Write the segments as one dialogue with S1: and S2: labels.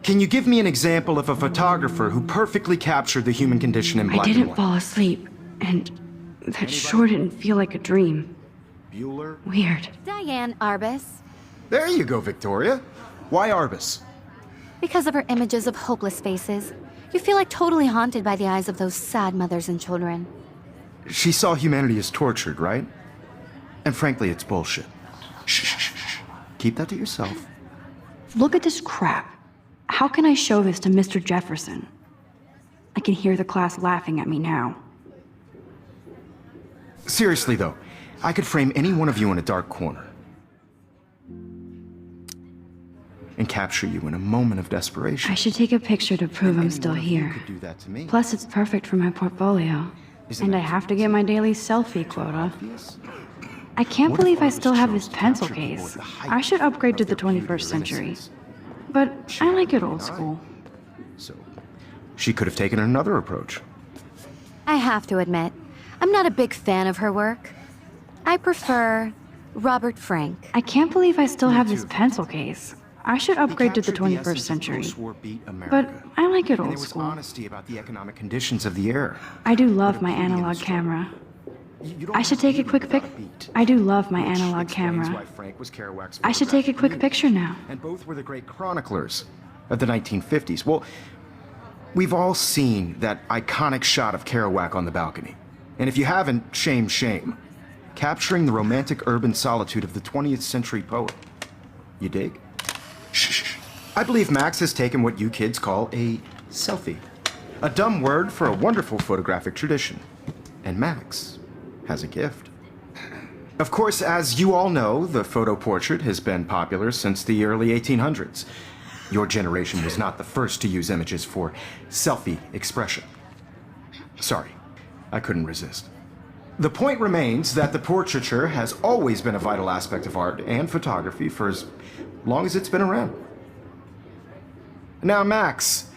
S1: Can you give me an example of a photographer who perfectly captured the human condition in black
S2: I
S1: and
S2: didn't
S1: white?
S2: fall asleep, and that sure didn't feel like a dream.
S1: Bueller?
S2: Weird.
S3: Diane Arbus.
S1: There you go, Victoria. Why Arbus?
S3: Because of her images of hopeless faces, you feel like totally haunted by the eyes of those sad mothers and children.
S1: She saw humanity as tortured, right? And frankly, it's bullshit. Shh, shh, shh, shh. Keep that to yourself.
S2: Look at this crap. How can I show this to Mr. Jefferson? I can hear the class laughing at me now.
S1: Seriously, though, I could frame any one of you in a dark corner and capture you in a moment of desperation.
S2: I should take a picture to prove I'm still here.
S1: Could do that to me.
S2: Plus, it's perfect for my portfolio. And I have to get my daily selfie quota. I can't believe I still have this pencil case. I should upgrade to the 21st century. But I like it old school.
S1: So, she could have taken another approach.
S3: I have to admit, I'm not a big fan of her work. I prefer Robert Frank.
S2: I can't believe I still have this pencil case. I should upgrade to the 21st century. But I like it old school.
S1: There was honesty about the economic conditions of the era.
S2: I do love my analog camera. I should take a quick pic. I do love my analog camera. I should take a quick picture now.
S1: And both were the great chroniclers of the 1950s. Well, we've all seen that iconic shot of Kerouac on the balcony. And if you haven't, shame, shame. Capturing the romantic urban solitude of the 20th century poet. You dig? Shh. I believe Max has taken what you kids call a selfie. A dumb word for a wonderful photographic tradition. And Max has a gift. Of course, as you all know, the photo portrait has been popular since the early 1800s. Your generation was not the first to use images for selfie expression. Sorry, I couldn't resist. The point remains that the portraiture has always been a vital aspect of art and photography for as long as it's been around. Now, Max,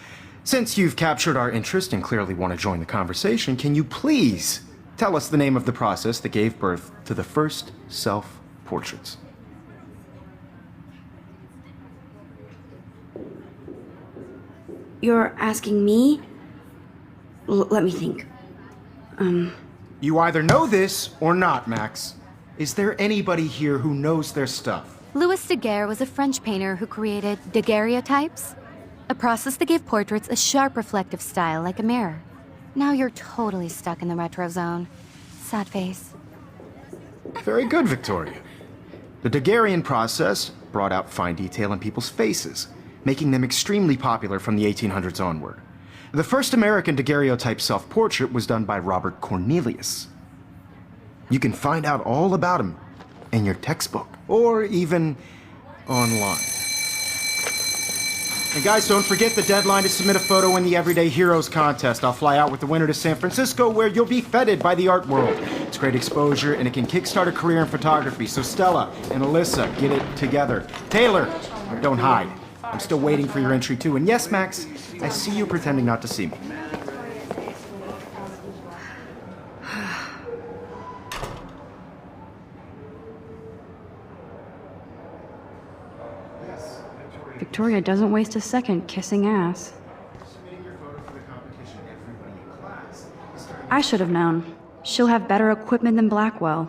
S1: since you've captured our interest and clearly want to join the conversation, can you please tell us the name of the process that gave birth to the first self-portraits?
S2: You're asking me? Let me think.
S1: You either know this or not, Max. Is there anybody here who knows their stuff?
S3: Louis Daguerre was a French painter who created daguerreotypes, a process that gave portraits a sharp reflective style like a mirror. Now you're totally stuck in the retro zone. Sad face.
S1: Very good, Victoria. The Daguerrean process brought out fine detail in people's faces, making them extremely popular from the 1800s onward. The first American daguerreotype self-portrait was done by Robert Cornelius. You can find out all about him in your textbook, or even online. And guys, don't forget the deadline to submit a photo in the Everyday Heroes contest. I'll fly out with the winner to San Francisco, where you'll be feted by the art world. It's great exposure, and it can kickstart a career in photography. So Stella and Alyssa, get it together. Taylor, don't hide. I'm still waiting for your entry too. And yes, Max, I see you pretending not to see me.
S2: Victoria doesn't waste a second kissing ass. I should have known. She'll have better equipment than Blackwell.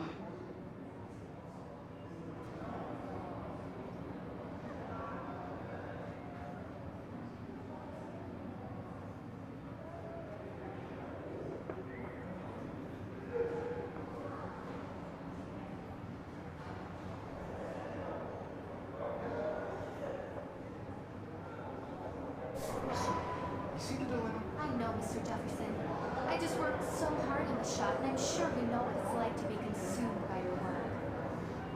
S3: I know, Mr. Jefferson. I just worked so hard on the shot, and I'm sure you know what it's like to be consumed by your work.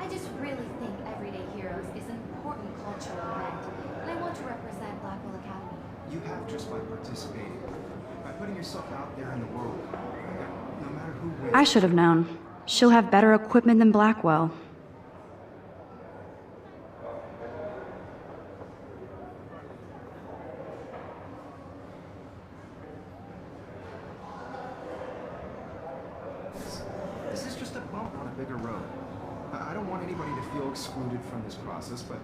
S3: I just really think Everyday Heroes is an important cultural event, and I want to represent Blackwell Academy.
S1: You have just by participating, by putting yourself out there in the world. No matter who wins.
S2: I should have known. She'll have better equipment than Blackwell.
S1: This is just a bump on a bigger road. I don't want anybody to feel excluded from this process, but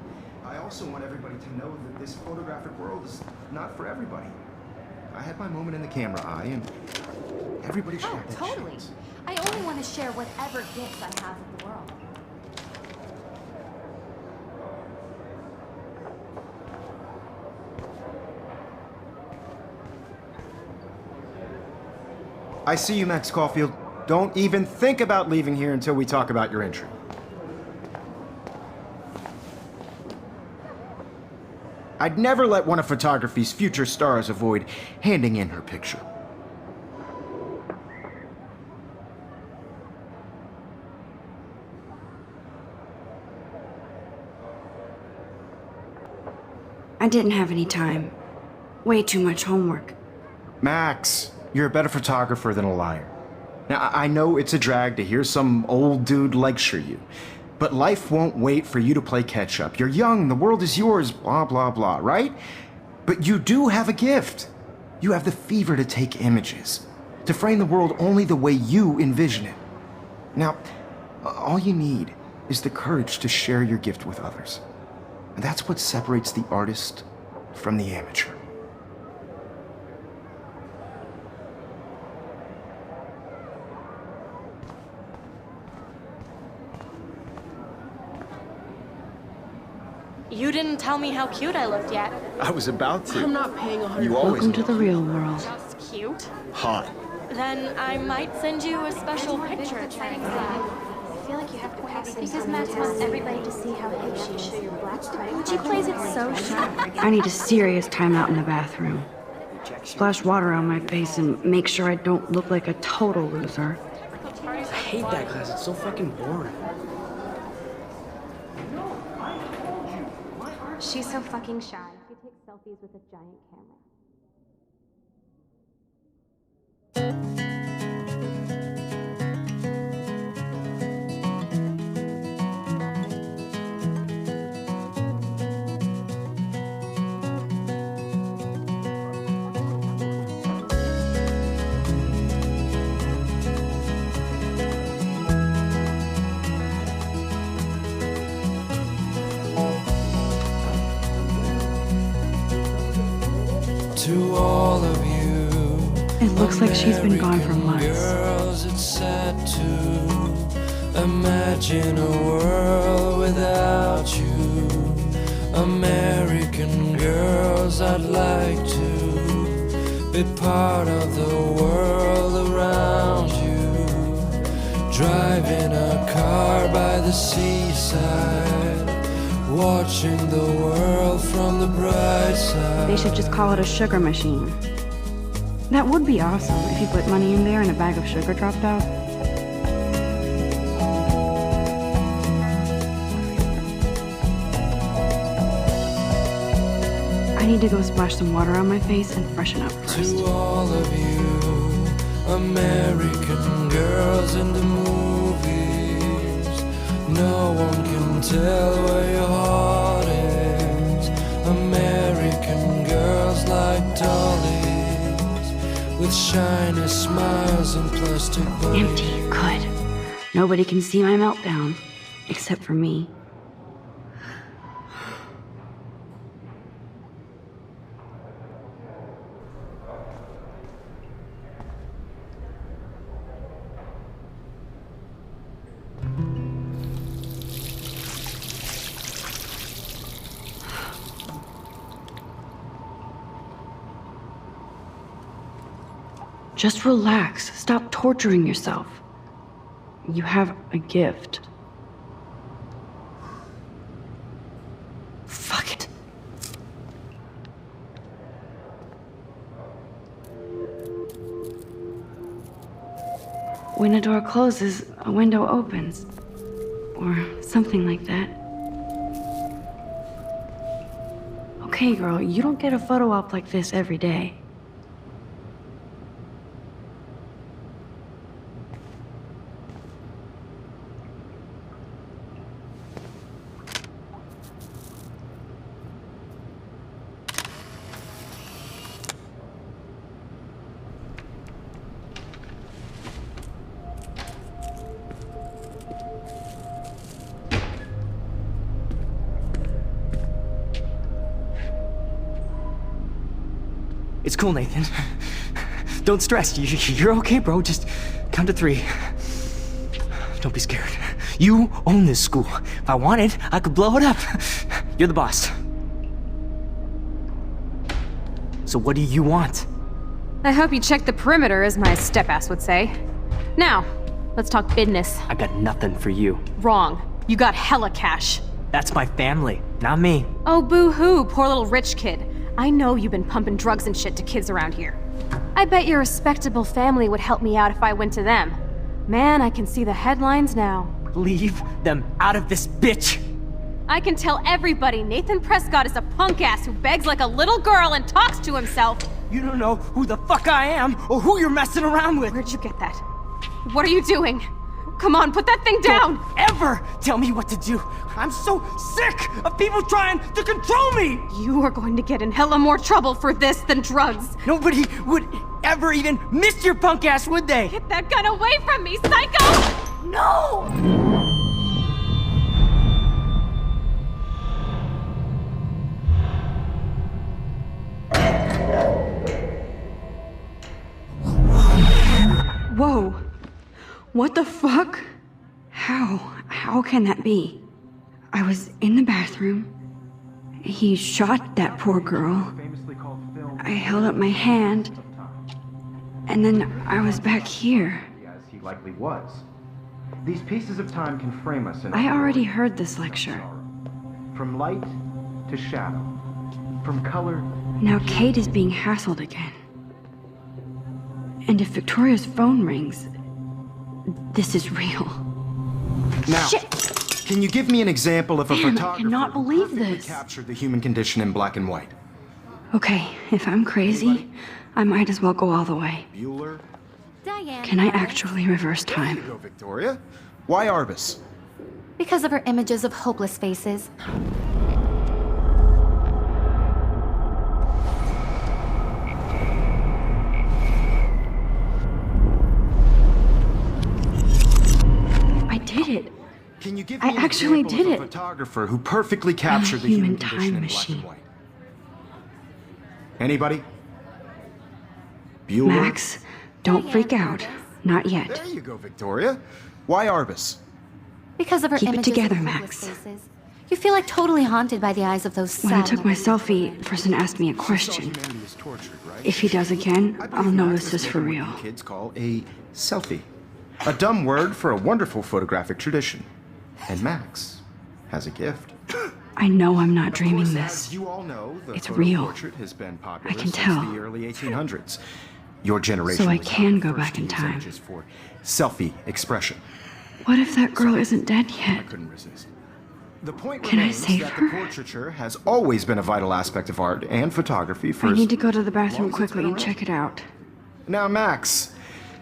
S1: I also want everybody to know that this photographic world is not for everybody. I had my moment in the camera eye, and everybody should
S3: Oh,
S1: have that
S3: totally.
S1: chance.
S3: I only want to share whatever gifts I have with the world.
S1: I see you, Max Caulfield. Don't even think about leaving here until we talk about your entry. I'd never let one of photography's future stars avoid handing in her picture.
S2: I didn't have any time. Way too much homework.
S1: Max, you're a better photographer than a liar. Now, I know it's a drag to hear some old dude lecture you, but life won't wait for you to play catch up. You're young, the world is yours, blah, blah, blah, right? But you do have a gift. You have the fever to take images, to frame the world only the way you envision it. Now, all you need is the courage to share your gift with others. And that's what separates the artist from the amateur.
S4: You didn't tell me how cute I looked yet.
S1: I was about to.
S5: I'm not paying 100.
S1: You always
S2: Welcome to the real world.
S4: Just cute?
S1: hot.
S4: Then I might send you a special picture.
S3: I feel like you have capacity because Max wants everybody to see how big she is. She plays it so sharp.
S2: I need a serious timeout in the bathroom. Splash water on my face and make sure I don't look like a total loser.
S5: I hate that class. It's so fucking boring.
S3: She's so fucking shy. She takes selfies with a giant camera.
S6: To all of you,
S2: It looks like she's been gone for
S6: American
S2: months.
S6: Girls, it's sad to imagine a world without you. American girls, I'd like to be part of the world around you. Driving a car by the seaside, watching the world from the bright side.
S2: They should just call it a sugar machine. That would be awesome if you put money in there and a bag of sugar dropped out. I need to go splash some water on my face and freshen up first.
S6: To all of you, American girls in the movies, no one can tell where your heart is. American girls like dollies, with shiny smiles and plastic bodies.
S2: Empty. Good. Nobody can see my meltdown, except for me. Just relax. Stop torturing yourself. You have a gift. Fuck it. When a door closes, a window opens. Or something like that. Okay, girl, you don't get a photo op like this every day.
S7: It's cool, Nathan. Don't stress. You're okay, bro. Just count to 3. Don't be scared. You own this school. If I wanted, I could blow it up. You're the boss. So what do you want?
S8: I hope you checked the perimeter, as my step-ass would say. Now, let's talk business.
S7: I got nothing for you.
S8: Wrong. You got hella cash.
S7: That's my family, not me.
S8: Oh, boo-hoo, poor little rich kid. I know you've been pumping drugs and shit to kids around here. I bet your respectable family would help me out if I went to them. Man, I can see the headlines now.
S7: Leave them out of this bitch!
S8: I can tell everybody Nathan Prescott is a punk ass who begs like a little girl and talks to himself.
S7: You don't know who the fuck I am or who you're messing around with.
S8: Where'd you get that? What are you doing? Come on, put that thing down!
S7: Don't ever tell me what to do. I'm so sick of people trying to control me!
S8: You are going to get in hella more trouble for this than drugs.
S7: Nobody would ever even miss your punk ass, would they?
S8: Get that gun away from me, psycho! No!
S2: Whoa. What the fuck? How can that be? I was in the bathroom. He shot that poor girl. I held up my hand. And then I was back here.
S1: As he likely was. These pieces of time can frame us in
S2: I already heard this lecture.
S1: From light to shadow. From color.
S2: Now Kate is being hassled again. And if Victoria's phone rings, this is real.
S1: Now,
S2: Shit!
S1: Can you give me an example of a
S2: Damn, I
S1: photographer
S2: cannot believe
S1: who perfectly
S2: this.
S1: captured the human condition in black and white?
S2: Okay, if I'm crazy, I might as well go all the way.
S1: Bueller?
S3: Diane.
S2: Can I actually reverse
S1: There
S2: time?
S1: you go, Victoria. Why Arbus?
S3: Because of her images of hopeless faces.
S2: I did it.
S1: Can you give
S2: I
S1: me an
S2: actually
S1: example
S2: did
S1: of a
S2: it.
S1: photographer who perfectly captured the
S2: human
S1: human condition
S2: time
S1: in
S2: machine.
S1: black and white? Anybody? Bueller?
S2: Max, don't freak out. Not yet.
S1: There you go, Victoria. Why Arbus?
S3: Because of her
S2: Keep it
S3: images
S2: together,
S3: of
S2: Max.
S3: hopeless faces. You feel like totally haunted by the eyes of those
S2: When I
S3: sad
S2: took my
S3: mothers.
S2: selfie, the person asked me a question.
S1: Humanity is tortured, right?
S2: If he does again,
S1: I
S2: I'll
S1: believe
S2: know
S1: Max
S2: this
S1: has
S2: is for
S1: taken
S2: real.
S1: what you kids call a selfie. A dumb word for a wonderful photographic tradition. And Max has a gift.
S2: I know I'm not
S1: Of
S2: dreaming
S1: course,
S2: this.
S1: as you all know, the
S2: It's
S1: photo
S2: real.
S1: portrait has been popular
S2: I can
S1: since
S2: tell.
S1: the early 1800s. Your generation
S2: So I
S1: was
S2: can
S1: not the
S2: go
S1: first
S2: back
S1: to
S2: in
S1: use
S2: time.
S1: images for selfie expression.
S2: What if that girl isn't dead
S1: I
S2: yet?
S1: couldn't resist. The point
S2: Can I
S1: remains
S2: save
S1: that
S2: her?
S1: the portraiture has always been a vital aspect of art and photography for
S2: I
S1: as
S2: need to go to the bathroom
S1: long as it's
S2: quickly
S1: been
S2: and
S1: around.
S2: check it out.
S1: Now, Max,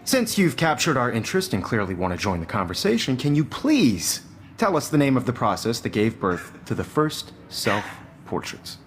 S1: since you've captured our interest and clearly want to join the conversation, can you please tell us the name of the process that gave birth to the first self-portraits?